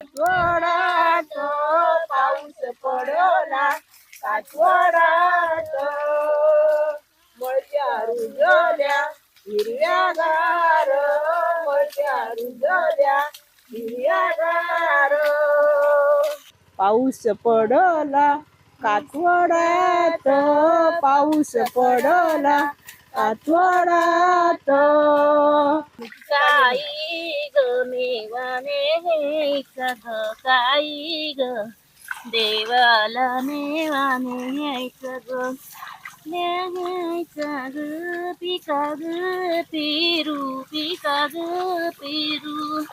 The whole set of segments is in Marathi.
काठवडात पाऊस पडला, काठवडात मळ्या रुजल्या हिरव्यागार, मळ्या रुजल्या हिरव्यागार. पाऊस पडला काठवडात, पाऊस पडला काठवडात. काही ग मेवाने घ्यायचा ग, काही ग देवाला मेवाने घ्यायचा ग, न्यायचा ग पिका ग पेरू, पिका ग पेरू.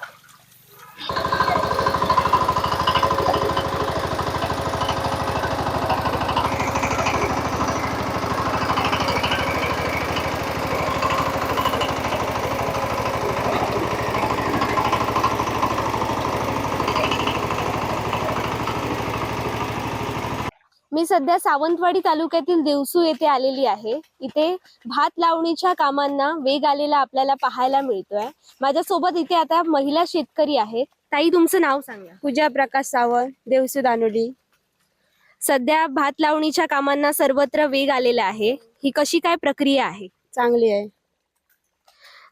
मी सध्या सावंतवाडी तालुक्यातील देवसू येथे आलेली आहे. इथे भात लावणीच्या कामांना वेग आलेला आपल्याला पाहायला मिळतोय. माझ्यासोबत इथे आता महिला शेतकरी आहेत. ताई, तुमचं नाव सांगा. पूजा प्रकाश सावंत, देवसू दानोडी. सध्या भात लावणीच्या कामांना सर्वत्र वेग आलेला आहे. ही कशी काय प्रक्रिया आहे? चांगली आहे.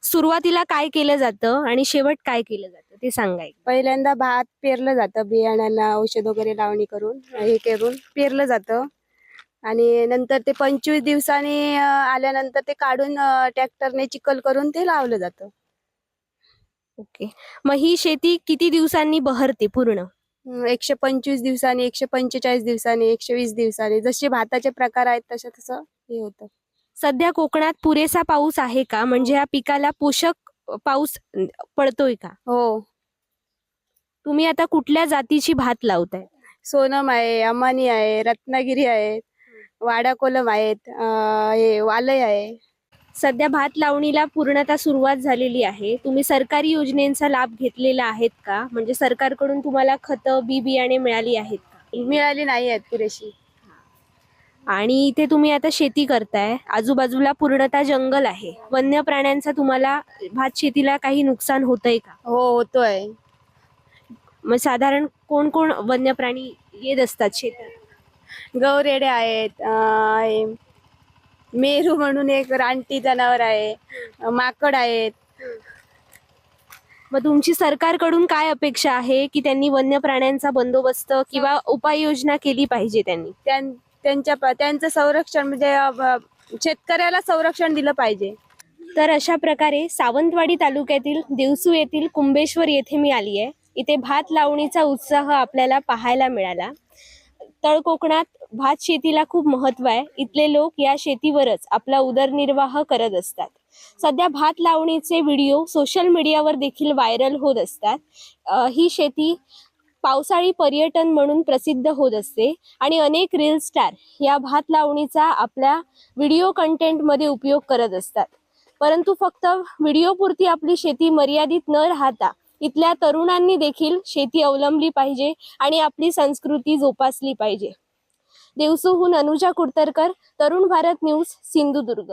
सुरुवातीला काय केलं जातं आणि शेवट काय केलं जातं ते सांगाय. पहिल्यांदा भात पेरलं जातं, बियाण्यांना औषध वगैरे लावणी करून हे करून पेरलं जातं आणि नंतर ते 25 दिवसांनी आल्यानंतर ते काढून ट्रॅक्टरने चिखल करून ते लावलं जातं. ओके, मग ही शेती किती दिवसांनी बहरते पूर्ण? 125 दिवसांनी, 145 दिवसांनी, 120 दिवसांनी, जसे भाताचे प्रकार आहेत तसं तसं हे होतं. सध्या कोकणात पुरेसा पाऊस आहे का? म्हणजे या पिकाला पोषक पाऊस पडतोय का? हो. तुम्ही आता कुठल्या जातीची भात लावताय? सोनम आहे, अमानी आहे, रत्नागिरी आहेत, वाडा कोलम आहेत, हे वालय आहे. सध्या भात लावणीला पूर्णतः सुरुवात झालेली आहे. तुम्ही सरकारी योजनेचा लाभ घेतलेला आहेत का? म्हणजे सरकारकडून तुम्हाला खतं, बी बियाणे मिळाली आहेत का? मिळाली नाही आहेत पुरेशी. आणि इथे तुम्ही आता शेती करताय, आजूबाजूला पूर्णतः जंगल आहे. वन्य प्राण्यांचा तुम्हाला भात शेतीला काही नुकसान होतंय का? हो, होतोय. मग साधारण कोण कोण वन्य प्राणी येत असतात शेतात? गौरेडे आहेत, हे मेरू म्हणून एक रानटी जनावर आहे, माकड आहेत. मग तुमची सरकारकडून काय अपेक्षा आहे की त्यांनी वन्य प्राण्यांचा बंदोबस्त किंवा उपाययोजना केली पाहिजे? त्यांचं संरक्षण म्हणजे शेतकऱ्याला संरक्षण दिलं पाहिजे. तर अशा प्रकारे सावंतवाडी तालुक्यातील देवसू येथील कुंभेश्वर येथे मी आली आहे. इथे भात लावणीचा उत्साह आपल्याला पाहायला मिळाला. तळकोकणात भात शेतीला खूप महत्व आहे. इथले लोक या शेतीवरच आपला उदरनिर्वाह करत असतात. सध्या भात लावणीचे व्हिडिओ सोशल मीडियावर देखील व्हायरल होत असतात. ही शेती पावसाळी पर्यटन म्हणून प्रसिद्ध होत असते आणि अनेक रील स्टार या भात लावणीचा आपल्या व्हिडिओ कंटेंट मध्ये उपयोग करत असतात. परंतु फक्त व्हिडिओ पुरती आपली शेती मर्यादित न राहता इथल्या तरुणांनी देखील शेती अवलंबली पाहिजे आणि आपली संस्कृती जोपासली पाहिजे. देवसूहून अनुजा कुडतरकर, तरुण भारत न्यूज, सिंधुदुर्ग.